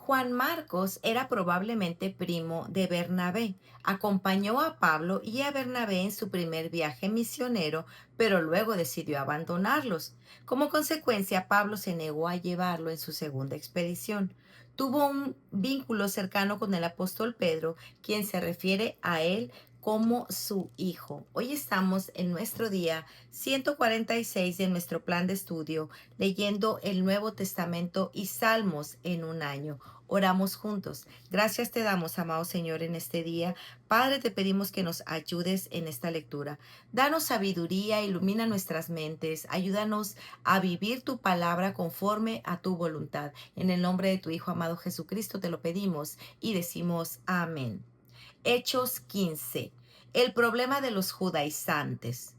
Juan Marcos era probablemente primo de Bernabé. Acompañó a Pablo y a Bernabé en su primer viaje misionero, pero luego decidió abandonarlos. Como consecuencia, Pablo se negó a llevarlo en su segunda expedición. Tuvo un vínculo cercano con el apóstol Pedro, quien se refiere a él como su hijo. Hoy estamos en nuestro día 146 de nuestro plan de estudio, leyendo el Nuevo Testamento y Salmos en un año. Oramos juntos. Gracias te damos, amado Señor, en este día. Padre, te pedimos que nos ayudes en esta lectura. Danos sabiduría, ilumina nuestras mentes, ayúdanos a vivir tu palabra conforme a tu voluntad. En el nombre de tu Hijo amado Jesucristo te lo pedimos y decimos amén. Hechos 15. El problema de los judaizantes.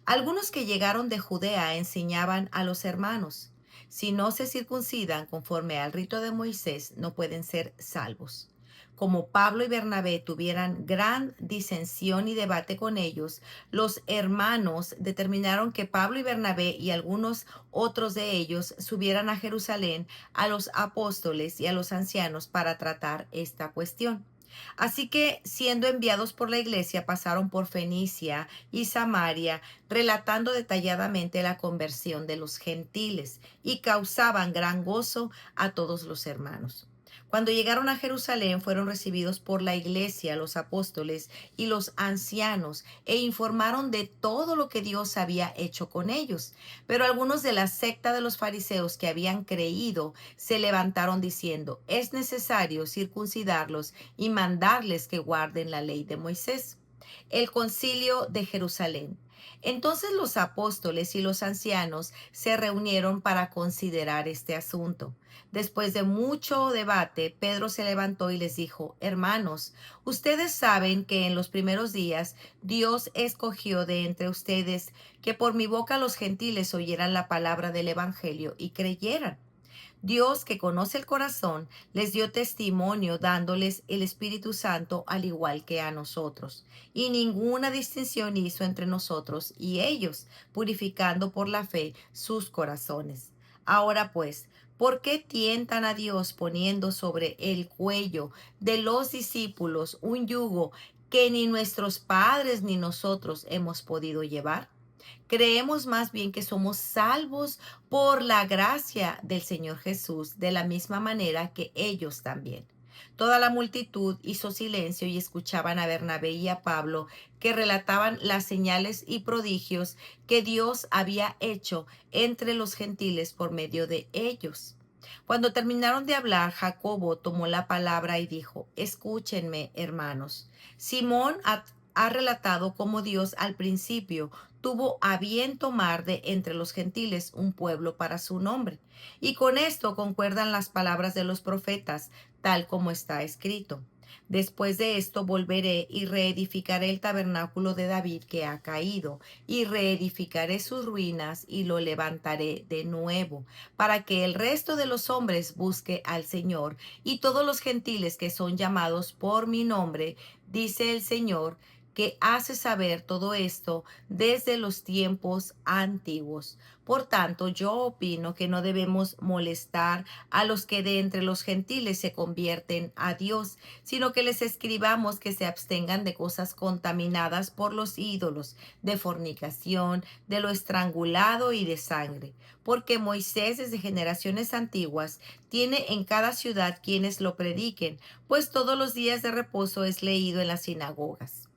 Algunos que llegaron de Judea enseñaban a los hermanos: si no se circuncidan conforme al rito de Moisés, no pueden ser salvos. Como Pablo y Bernabé tuvieran gran disensión y debate con ellos, los hermanos determinaron que Pablo y Bernabé y algunos otros de ellos subieran a Jerusalén a los apóstoles y a los ancianos para tratar esta cuestión. Así que, siendo enviados por la iglesia, pasaron por Fenicia y Samaria, relatando detalladamente la conversión de los gentiles, y causaban gran gozo a todos los hermanos. Cuando llegaron a Jerusalén, fueron recibidos por la iglesia, los apóstoles y los ancianos, e informaron de todo lo que Dios había hecho con ellos. Pero algunos de la secta de los fariseos que habían creído se levantaron diciendo: es necesario circuncidarlos y mandarles que guarden la ley de Moisés. El concilio de Jerusalén. Entonces los apóstoles y los ancianos se reunieron para considerar este asunto. Después de mucho debate, Pedro se levantó y les dijo: hermanos, ustedes saben que en los primeros días Dios escogió de entre ustedes que por mi boca los gentiles oyeran la palabra del Evangelio y creyeran. Dios, que conoce el corazón, les dio testimonio dándoles el Espíritu Santo al igual que a nosotros. Y ninguna distinción hizo entre nosotros y ellos, purificando por la fe sus corazones. Ahora pues, ¿por qué tientan a Dios poniendo sobre el cuello de los discípulos un yugo que ni nuestros padres ni nosotros hemos podido llevar? Creemos más bien que somos salvos por la gracia del Señor Jesús, de la misma manera que ellos también. Toda la multitud hizo silencio y escuchaban a Bernabé y a Pablo, que relataban las señales y prodigios que Dios había hecho entre los gentiles por medio de ellos. Cuando terminaron de hablar, Jacobo tomó la palabra y dijo: escúchenme, hermanos. Simón ha relatado cómo Dios al principio tuvo a bien tomar de entre los gentiles un pueblo para su nombre. Y con esto concuerdan las palabras de los profetas, tal como está escrito: después de esto volveré y reedificaré el tabernáculo de David que ha caído, y reedificaré sus ruinas y lo levantaré de nuevo, para que el resto de los hombres busque al Señor, y todos los gentiles que son llamados por mi nombre, dice el Señor, que hace saber todo esto desde los tiempos antiguos. Por tanto, yo opino que no debemos molestar a los que de entre los gentiles se convierten a Dios, sino que les escribamos que se abstengan de cosas contaminadas por los ídolos, de fornicación, de lo estrangulado y de sangre, porque Moisés desde generaciones antiguas tiene en cada ciudad quienes lo prediquen, pues todos los días de reposo es leído en las sinagogas.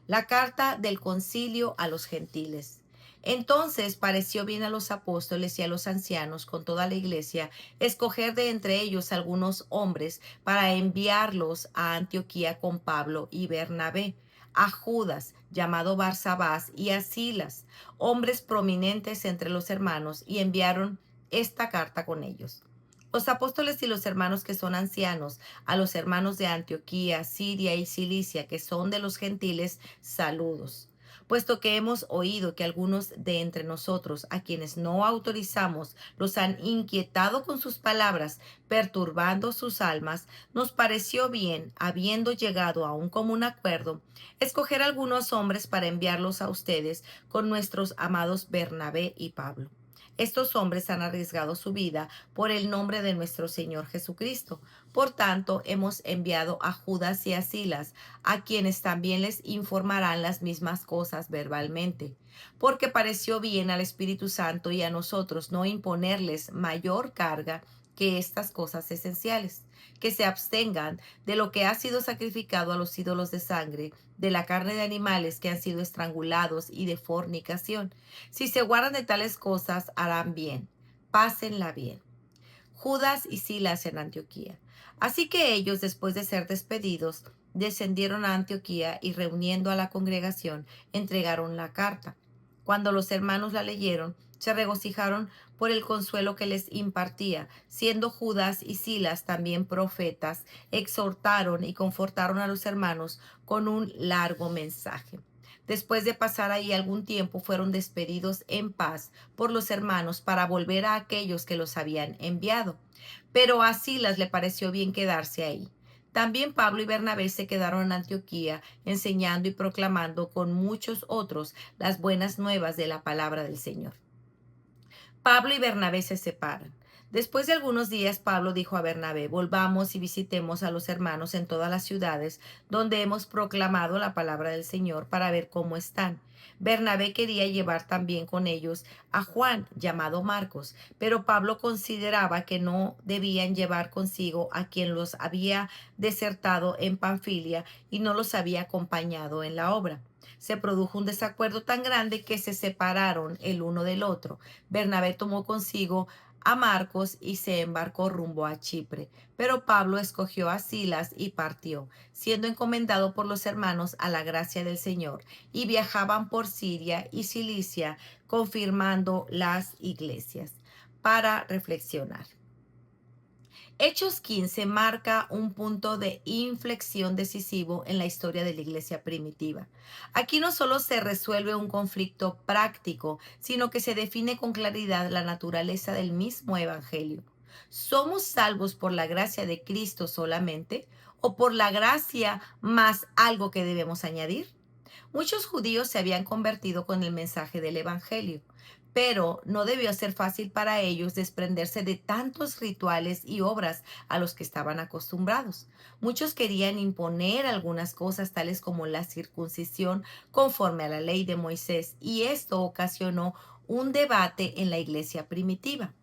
La carta del concilio a los gentiles. Entonces pareció bien a los apóstoles y a los ancianos con toda la iglesia escoger de entre ellos algunos hombres para enviarlos a Antioquía con Pablo y Bernabé, a Judas, llamado Barsabás, y a Silas, hombres prominentes entre los hermanos, y enviaron esta carta con ellos. Los apóstoles y los hermanos que son ancianos, a los hermanos de Antioquía, Siria y Cilicia, que son de los gentiles, saludos. Puesto que hemos oído que algunos de entre nosotros, a quienes no autorizamos, los han inquietado con sus palabras, perturbando sus almas, nos pareció bien, habiendo llegado a un común acuerdo, escoger algunos hombres para enviarlos a ustedes con nuestros amados Bernabé y Pablo. Estos hombres han arriesgado su vida por el nombre de nuestro Señor Jesucristo. Por tanto, hemos enviado a Judas y a Silas, a quienes también les informarán las mismas cosas verbalmente, porque pareció bien al Espíritu Santo y a nosotros no imponerles mayor carga que estas cosas esenciales, que se abstengan de lo que ha sido sacrificado a los ídolos de sangre, de la carne de animales que han sido estrangulados y de fornicación. Si se guardan de tales cosas, harán bien. Pásenla bien. Judas y Silas en Antioquía. Así que ellos, después de ser despedidos, descendieron a Antioquía y reuniendo a la congregación, entregaron la carta. Cuando los hermanos la leyeron, se regocijaron por el consuelo que les impartía, siendo Judas y Silas también profetas, exhortaron y confortaron a los hermanos con un largo mensaje. Después de pasar ahí algún tiempo, fueron despedidos en paz por los hermanos para volver a aquellos que los habían enviado. Pero a Silas le pareció bien quedarse ahí. También Pablo y Bernabé se quedaron en Antioquía, enseñando y proclamando con muchos otros las buenas nuevas de la palabra del Señor. Pablo y Bernabé se separan. Después de algunos días, Pablo dijo a Bernabé: volvamos y visitemos a los hermanos en todas las ciudades donde hemos proclamado la palabra del Señor para ver cómo están. Bernabé quería llevar también con ellos a Juan, llamado Marcos, pero Pablo consideraba que no debían llevar consigo a quien los había desertado en Panfilia y no los había acompañado en la obra. Se produjo un desacuerdo tan grande que se separaron el uno del otro. Bernabé tomó consigo a Marcos y se embarcó rumbo a Chipre, pero Pablo escogió a Silas y partió, siendo encomendado por los hermanos a la gracia del Señor, y viajaban por Siria y Cilicia, confirmando las iglesias. Para reflexionar. Hechos 15 marca un punto de inflexión decisivo en la historia de la iglesia primitiva. Aquí no solo se resuelve un conflicto práctico, sino que se define con claridad la naturaleza del mismo evangelio. ¿Somos salvos por la gracia de Cristo solamente o por la gracia más algo que debemos añadir? Muchos judíos se habían convertido con el mensaje del Evangelio, pero no debió ser fácil para ellos desprenderse de tantos rituales y obras a los que estaban acostumbrados. Muchos querían imponer algunas cosas tales como la circuncisión conforme a la ley de Moisés, y esto ocasionó un debate en la iglesia primitiva.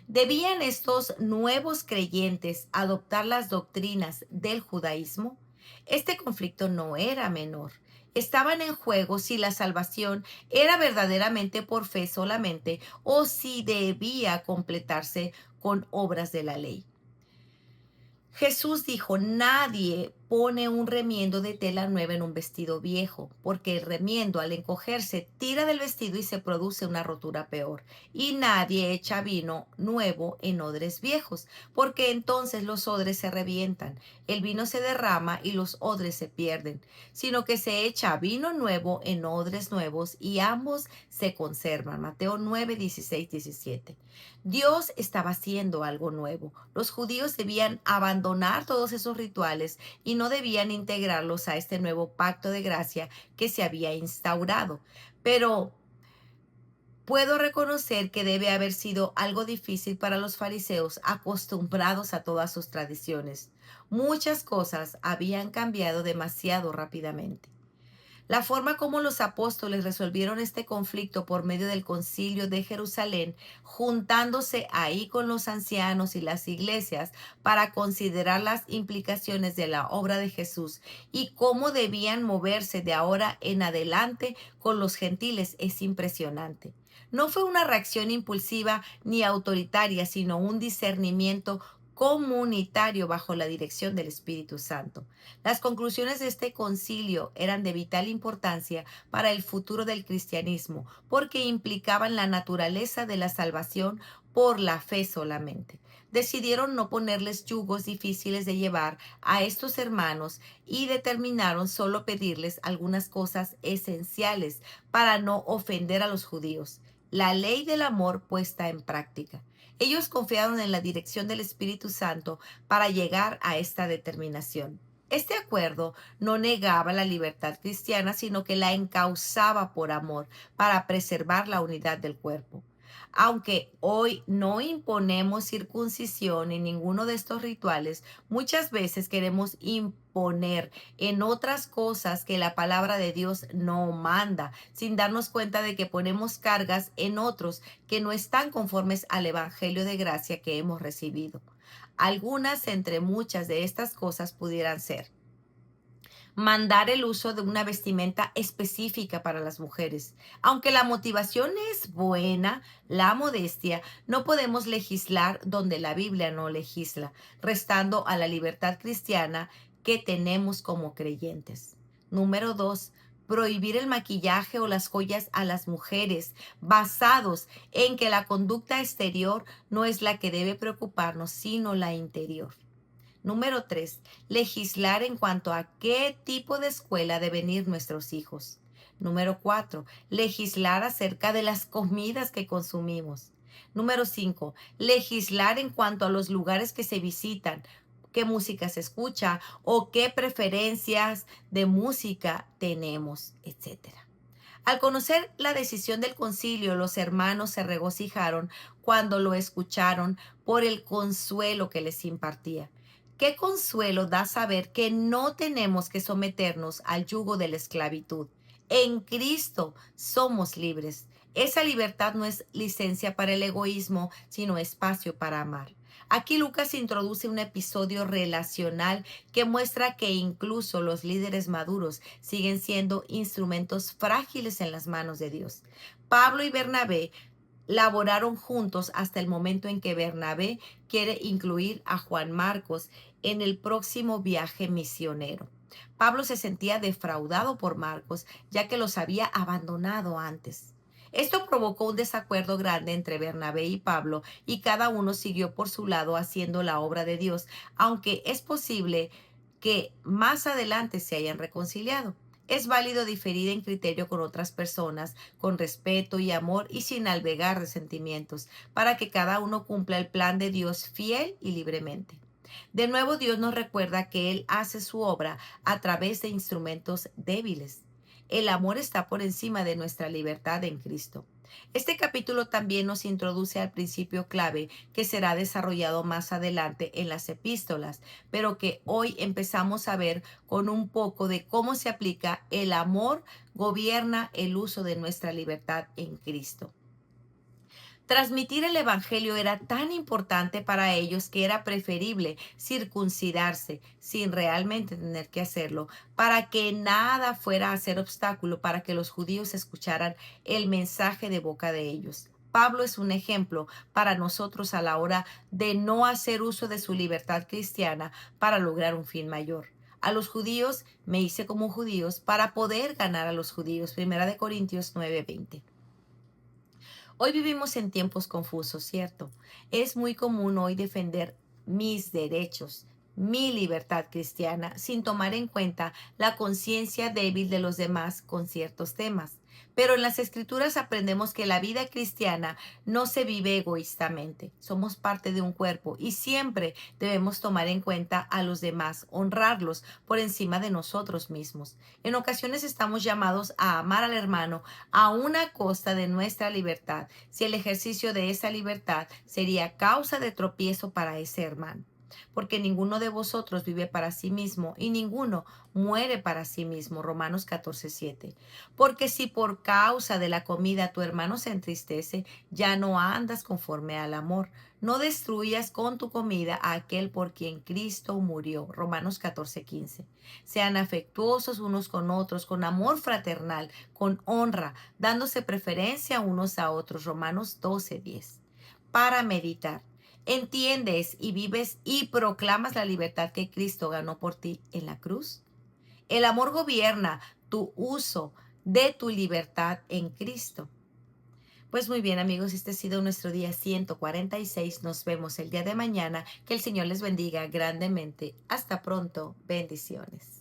¿Debían estos nuevos creyentes adoptar las doctrinas del judaísmo? Este conflicto no era menor. Estaban en juego si la salvación era verdaderamente por fe solamente o si debía completarse con obras de la ley. Jesús dijo: nadie pone un remiendo de tela nueva en un vestido viejo, porque el remiendo al encogerse tira del vestido y se produce una rotura peor. Y nadie echa vino nuevo en odres viejos, porque entonces los odres se revientan, el vino se derrama y los odres se pierden, sino que se echa vino nuevo en odres nuevos y ambos se conservan. Mateo 9, 16, 17. Dios estaba haciendo algo nuevo. Los judíos debían abandonar todos esos rituales y no debían integrarlos a este nuevo pacto de gracia que se había instaurado. Pero puedo reconocer que debe haber sido algo difícil para los fariseos acostumbrados a todas sus tradiciones. Muchas cosas habían cambiado demasiado rápidamente. La forma como los apóstoles resolvieron este conflicto por medio del concilio de Jerusalén, juntándose ahí con los ancianos y las iglesias para considerar las implicaciones de la obra de Jesús y cómo debían moverse de ahora en adelante con los gentiles, es impresionante. No fue una reacción impulsiva ni autoritaria, sino un discernimiento comunitario bajo la dirección del Espíritu Santo. Las conclusiones de este concilio eran de vital importancia para el futuro del cristianismo, porque implicaban la naturaleza de la salvación por la fe solamente. Decidieron no ponerles yugos difíciles de llevar a estos hermanos y determinaron solo pedirles algunas cosas esenciales para no ofender a los judíos: la ley del amor puesta en práctica. Ellos confiaron en la dirección del Espíritu Santo para llegar a esta determinación. Este acuerdo no negaba la libertad cristiana, sino que la encauzaba por amor, para preservar la unidad del cuerpo. Aunque hoy no imponemos circuncisión en ninguno de estos rituales, muchas veces queremos imponer en otras cosas que la palabra de Dios no manda, sin darnos cuenta de que ponemos cargas en otros que no están conformes al Evangelio de gracia que hemos recibido. Algunas entre muchas de estas cosas pudieran ser: mandar el uso de una vestimenta específica para las mujeres. Aunque la motivación es buena, la modestia, no podemos legislar donde la Biblia no legisla, restando a la libertad cristiana que tenemos como creyentes. Número 2. Prohibir el maquillaje o las joyas a las mujeres, basados en que la conducta exterior no es la que debe preocuparnos, sino la interior. Número 3. Legislar en cuanto a qué tipo de escuela deben ir nuestros hijos. Número 4. Legislar acerca de las comidas que consumimos. Número 5. Legislar en cuanto a los lugares que se visitan, qué música se escucha o qué preferencias de música tenemos, etcétera. Al conocer la decisión del concilio, los hermanos se regocijaron cuando lo escucharon por el consuelo que les impartía. Qué consuelo da saber que no tenemos que someternos al yugo de la esclavitud. En Cristo somos libres. Esa libertad no es licencia para el egoísmo, sino espacio para amar. Aquí Lucas introduce un episodio relacional que muestra que incluso los líderes maduros siguen siendo instrumentos frágiles en las manos de Dios. Pablo y Bernabé laboraron juntos hasta el momento en que Bernabé quiere incluir a Juan Marcos en el próximo viaje misionero. Pablo se sentía defraudado por Marcos, ya que los había abandonado antes. Esto provocó un desacuerdo grande entre Bernabé y Pablo, y cada uno siguió por su lado haciendo la obra de Dios, aunque es posible que más adelante se hayan reconciliado. Es válido diferir en criterio con otras personas, con respeto y amor y sin albergar resentimientos, para que cada uno cumpla el plan de Dios fiel y libremente. De nuevo, Dios nos recuerda que Él hace su obra a través de instrumentos débiles. El amor está por encima de nuestra libertad en Cristo. Este capítulo también nos introduce al principio clave que será desarrollado más adelante en las epístolas, pero que hoy empezamos a ver con un poco de cómo se aplica: el amor gobierna el uso de nuestra libertad en Cristo. Transmitir el Evangelio era tan importante para ellos que era preferible circuncidarse sin realmente tener que hacerlo, para que nada fuera a ser obstáculo para que los judíos escucharan el mensaje de boca de ellos. Pablo es un ejemplo para nosotros a la hora de no hacer uso de su libertad cristiana para lograr un fin mayor. A los judíos me hice como judíos para poder ganar a los judíos. Primera de Corintios 9:20. Hoy vivimos en tiempos confusos, ¿cierto? Es muy común hoy defender mis derechos, mi libertad cristiana, sin tomar en cuenta la conciencia débil de los demás con ciertos temas. Pero en las Escrituras aprendemos que la vida cristiana no se vive egoístamente. Somos parte de un cuerpo y siempre debemos tomar en cuenta a los demás, honrarlos por encima de nosotros mismos. En ocasiones estamos llamados a amar al hermano a una costa de nuestra libertad, si el ejercicio de esa libertad sería causa de tropiezo para ese hermano. Porque ninguno de vosotros vive para sí mismo y ninguno muere para sí mismo. Romanos 14:7. Porque si por causa de la comida tu hermano se entristece, ya no andas conforme al amor. No destruyas con tu comida a aquel por quien Cristo murió. Romanos 14:15. Sean afectuosos unos con otros, con amor fraternal, con honra, dándose preferencia unos a otros. Romanos 12:10. Para meditar. ¿Entiendes y vives y proclamas la libertad que Cristo ganó por ti en la cruz? El amor gobierna tu uso de tu libertad en Cristo. Pues muy bien, amigos, este ha sido nuestro día 146. Nos vemos el día de mañana. Que el Señor les bendiga grandemente. Hasta pronto. Bendiciones.